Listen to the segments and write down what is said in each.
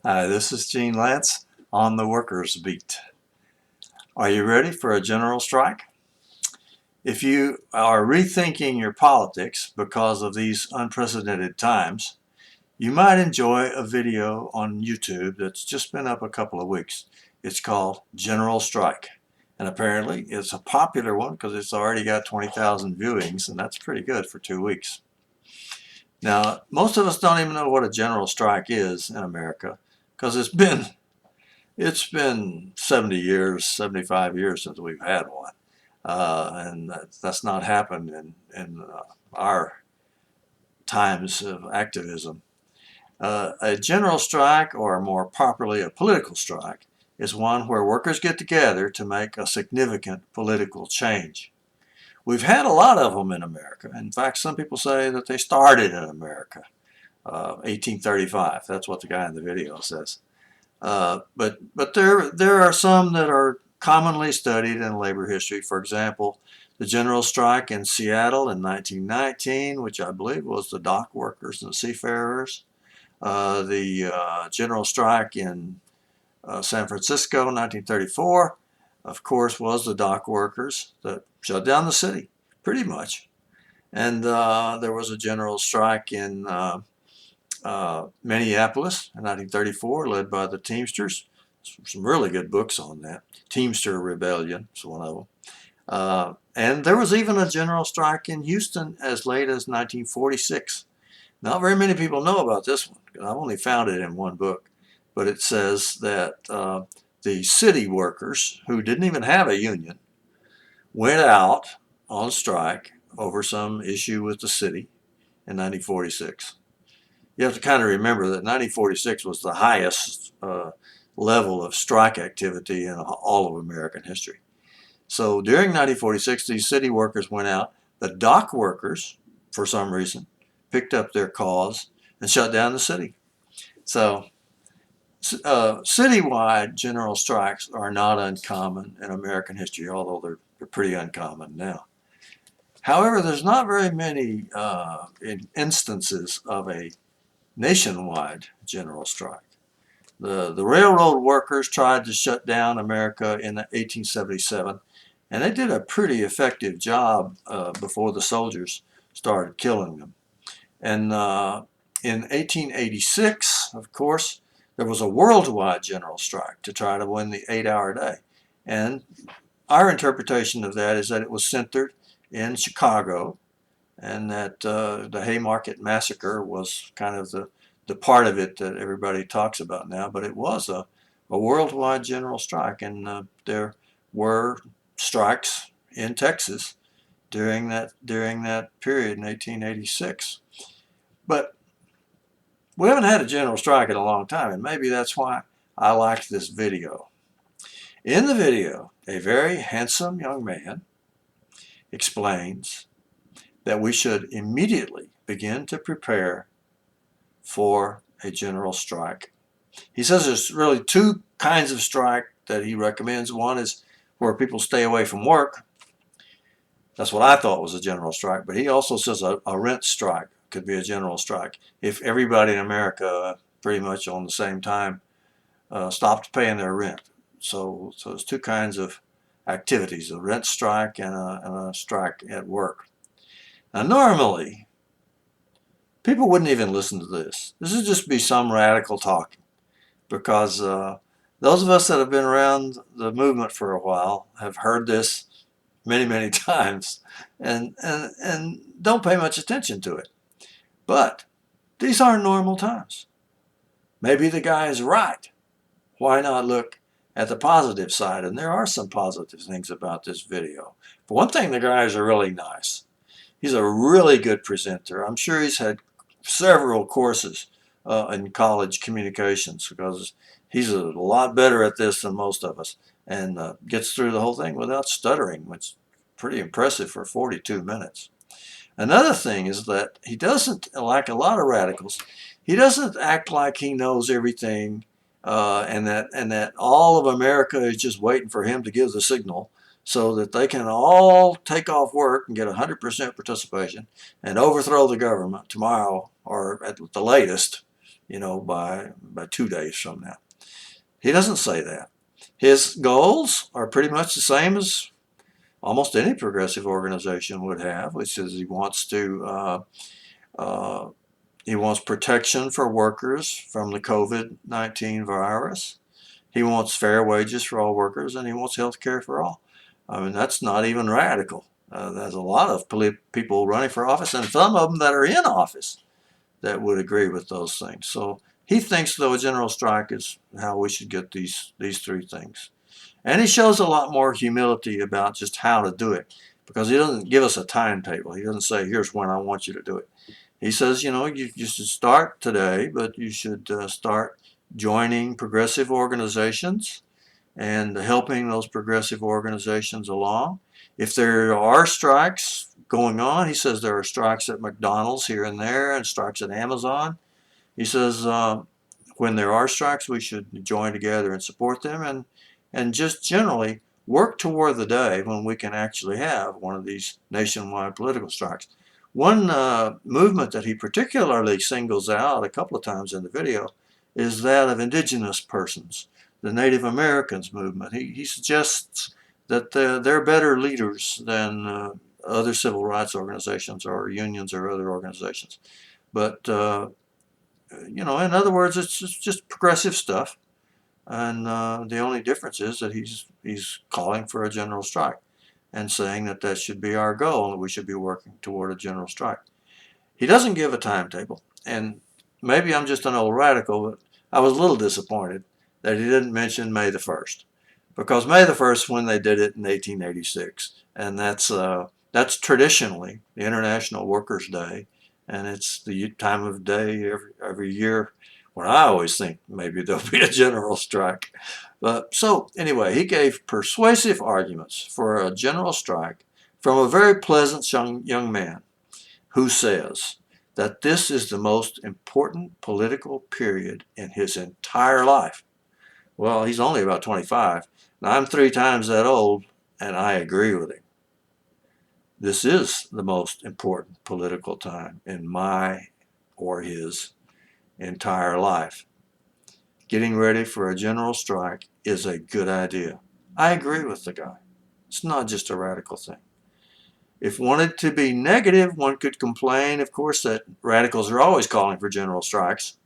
Hi, this is genelantz on the Workers Beat. Are you ready for a general strike? If you are rethinking your politics because of these unprecedented times, you might enjoy a video on YouTube that's just been up a couple of weeks. It's called General Strike. And apparently it's a popular one because it's already got 20,000 viewings, and that's pretty good for 2 weeks. Now, most of us don't even know what a general strike is in America because it's been 70 years, 75 years since we've had one. And that's not happened in our times of activism. A general strike, or more properly a political strike, is one where workers get together to make a significant political change. We've had a lot of them in America. In fact, some people say that they started in America, 1835. That's what the guy in the video says. But there are some that are commonly studied in labor history. For example, the general strike in Seattle in 1919, which I believe was the dock workers and the seafarers. The general strike in San Francisco in 1934, of course, was the dock workers that shut down the city, pretty much. And there was a general strike in Minneapolis in 1934, led by the Teamsters. Some really good books on that. Teamster Rebellion is one of them. And there was even a general strike in Houston as late as 1946. Not very many people know about this one. I've only found it in one book. But it says that the city workers, who didn't even have a union, went out on strike over some issue with the city in 1946. You have to kind of remember that 1946 was the highest level of strike activity in all of American history. So during 1946, these city workers went out. The dock workers, for some reason, picked up their cause and shut down the city. So citywide general strikes are not uncommon in American history, although they're pretty uncommon now. However, there's not very many instances of a nationwide general strike. The railroad workers tried to shut down America in 1877, and they did a pretty effective job before the soldiers started killing them. And in 1886, of course, there was a worldwide general strike to try to win the 8-hour day. And our interpretation of that is that it was centered in Chicago, and that the Haymarket Massacre was kind of the part of it that everybody talks about now. But it was a worldwide general strike, and there were strikes in Texas during that period in 1886. But we haven't had a general strike in a long time, and maybe that's why I liked this video. In the video, a very handsome young man explains that we should immediately begin to prepare for a general strike. He says there's really two kinds of strike that he recommends. One is where people stay away from work. That's what I thought was a general strike. But he also says a rent strike could be a general strike. If everybody in America pretty much on the same time stopped paying their rent. So there's two kinds of activities, a rent strike and a strike at work. Now normally, people wouldn't even listen to this. This would just be some radical talking, because those of us that have been around the movement for a while have heard this many, many times and don't pay much attention to it. But these aren't normal times. Maybe the guy is right. Why not look at the positive side? And there are some positive things about this video. For one thing, the guys are really nice. He's a really good presenter. I'm sure he's had several courses in college communications, because he's a lot better at this than most of us, and gets through the whole thing without stuttering, which is pretty impressive for 42 minutes. Another thing is that he doesn't, like a lot of radicals, he doesn't act like he knows everything and that all of America is just waiting for him to give the signal so that they can all take off work and get 100% participation and overthrow the government tomorrow, or at the latest by 2 days from now. He doesn't say that. His goals are pretty much the same as almost any progressive organization would have, which is he wants protection for workers from the COVID-19 virus. He wants fair wages for all workers, and he wants health care for all. I mean, that's not even radical. There's a lot of people running for office, and some of them that are in office, that would agree with those things. So he thinks, though, a general strike is how we should get these three things. And he shows a lot more humility about just how to do it, because he doesn't give us a timetable. He doesn't say, here's when I want you to do it. He says, you should start today, but you should start joining progressive organizations and helping those progressive organizations along. If there are strikes going on, he says there are strikes at McDonald's here and there and strikes at Amazon. He says when there are strikes, we should join together and support them, and just generally work toward the day when we can actually have one of these nationwide political strikes. One movement that he particularly singles out a couple of times in the video is that of indigenous persons, the Native Americans movement. He suggests that they're better leaders than other civil rights organizations or unions or other organizations. But, in other words, it's just progressive stuff. And the only difference is that he's calling for a general strike and saying that should be our goal and we should be working toward a general strike. He doesn't give a timetable, and maybe I'm just an old radical, but I was a little disappointed that he didn't mention May the 1st, because May the 1st when they did it in 1886, and that's traditionally the International Workers' Day, and it's the time of day every year when I always think maybe there'll be a general strike. But so anyway, he gave persuasive arguments for a general strike from a very pleasant young man who says that this is the most important political period in his entire life. Well, he's only about 25. Now, I'm 3 times that old, and I agree with him. This is the most important political time in my or his entire life. Getting ready for a general strike is a good idea. I agree with the guy. It's not just a radical thing. If wanted to be negative, one could complain, of course, that radicals are always calling for general strikes.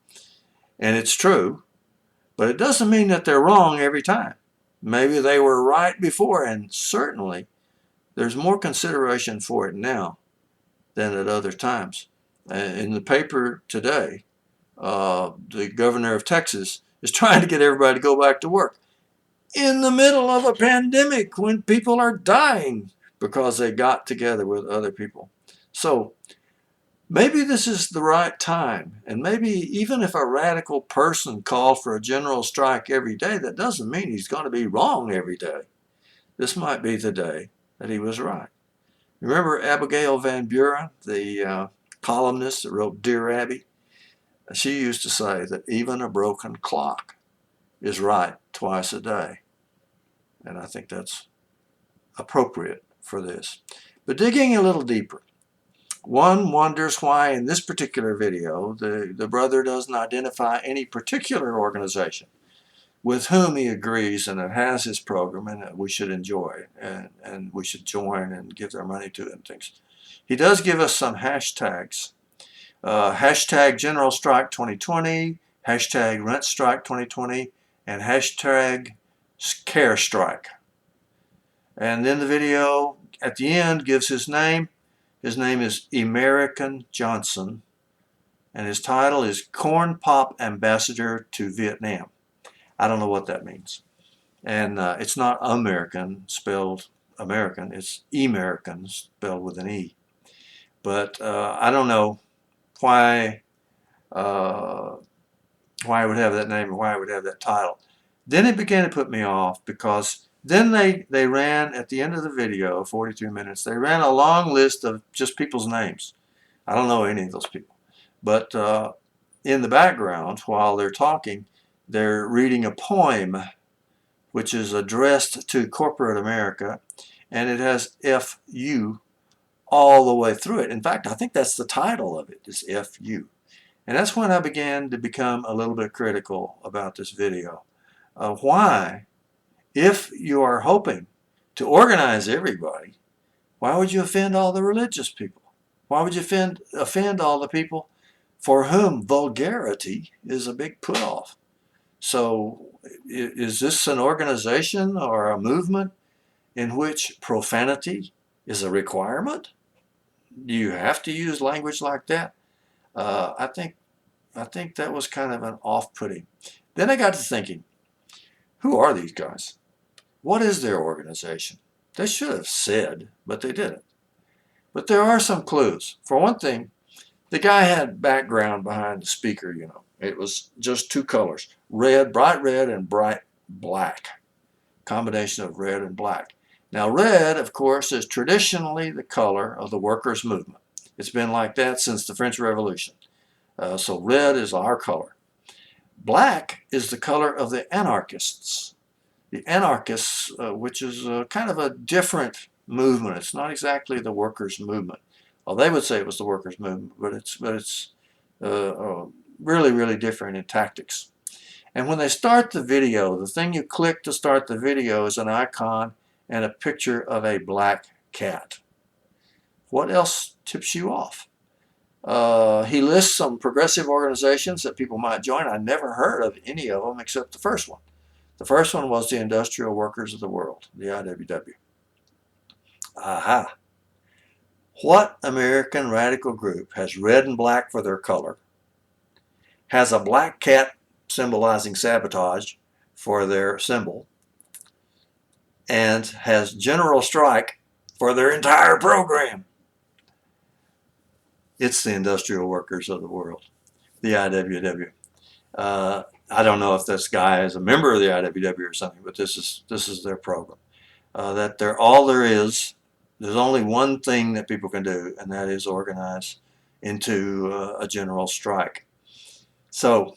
And it's true, but it doesn't mean that they're wrong every time. Maybe they were right before, and certainly there's more consideration for it now than at other times. In the paper today, the governor of Texas is trying to get everybody to go back to work in the middle of a pandemic when people are dying because they got together with other people. So maybe this is the right time, and maybe even if a radical person called for a general strike every day, that doesn't mean he's going to be wrong every day. This might be the day that he was right. Remember Abigail Van Buren, the columnist that wrote Dear Abby? She used to say that even a broken clock is right twice a day. And I think that's appropriate for this. But digging a little deeper, one wonders why in this particular video the brother doesn't identify any particular organization with whom he agrees and that has his program and that we should enjoy and we should join and give their money to and things. He does give us some hashtags. Hashtag General Strike 2020, hashtag Rent Strike 2020, and hashtag Care Strike. And then the video at the end gives his name. His name is American Johnson, and his title is Corn Pop Ambassador to Vietnam. I don't know what that means. And it's not American spelled American, it's American spelled with an E. But I don't know why I would have that name and why I would have that title. Then it began to put me off because then they ran at the end of the video, 42 minutes, they ran a long list of just people's names. I don't know any of those people. But in the background, while they're talking, they're reading a poem which is addressed to corporate America, and it has FU all the way through it. In fact, I think that's the title of it, is FU. And that's when I began to become a little bit critical about this video. Why, if you are hoping to organize everybody, why would you offend all the religious people? Why would you offend all the people for whom vulgarity is a big put-off? So is this an organization or a movement in which profanity is a requirement? Do you have to use language like that? I think that was kind of an off-putting. Then I got to thinking, who are these guys? What is their organization? They should have said, but they didn't. But there are some clues. For one thing, the guy had background behind the speaker, you know. It was just two colors, red, bright red, and bright black. Combination of red and black. Now red, of course, is traditionally the color of the workers' movement. It's been like that since the French Revolution. So red is our color. Black is the color of the anarchists. The anarchists, which is kind of a different movement. It's not exactly the workers' movement. Well, they would say it was the workers' movement, but it's really, really different in tactics. And when they start the video, the thing you click to start the video is an icon and a picture of a black cat. What else tips you off? He lists some progressive organizations that people might join. I never heard of any of them except the first one. The first one was the Industrial Workers of the World, the IWW. Aha. What American radical group has red and black for their color, has a black cat symbolizing sabotage for their symbol, and has general strike for their entire program? It's the Industrial Workers of the World, the IWW. I don't know if this guy is a member of the IWW or something, but this is their program. That all there is, there's only one thing that people can do, and that is organize into a general strike. So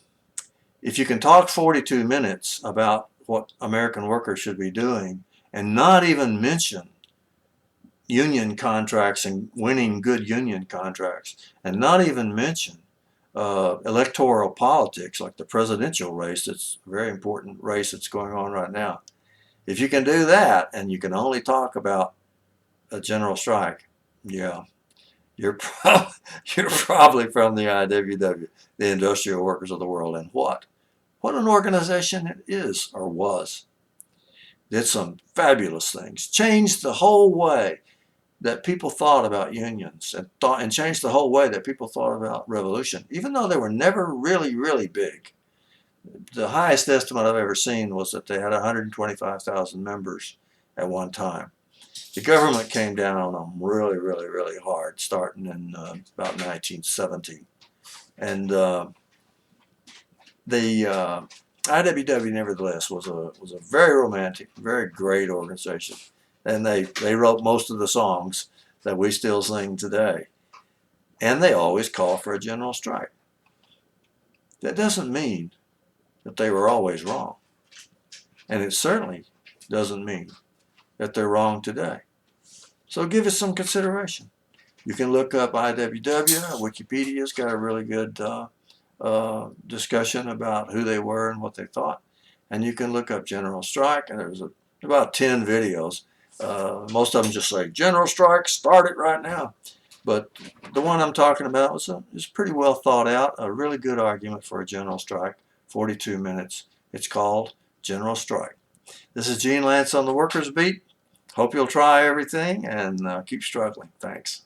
if you can talk 42 minutes about what American workers should be doing and not even mention union contracts and winning good union contracts, and not even mention electoral politics like the presidential race, it's a very important race that's going on right now. If you can do that and you can only talk about a general strike, yeah, you're probably from the IWW, the Industrial Workers of the World. And what an organization it is or was. Did some fabulous things, changed the whole way that people thought about unions, and changed the whole way that people thought about revolution, even though they were never really, really big. The highest estimate I've ever seen was that they had 125,000 members at one time. The government came down on them really, really, really hard, starting in about 1917. And the IWW, nevertheless, was a very romantic, very great organization. And they wrote most of the songs that we still sing today. And they always call for a general strike. That doesn't mean that they were always wrong. And it certainly doesn't mean that they're wrong today. So give it some consideration. You can look up IWW. Wikipedia's got a really good discussion about who they were and what they thought. And you can look up General Strike, and there's about 10 videos. Most of them just say, General Strike, start it right now. But the one I'm talking about is pretty well thought out, a really good argument for a general strike, 42 minutes. It's called General Strike. This is Genelantz on the Workers Beat. Hope you'll try everything and keep struggling. Thanks.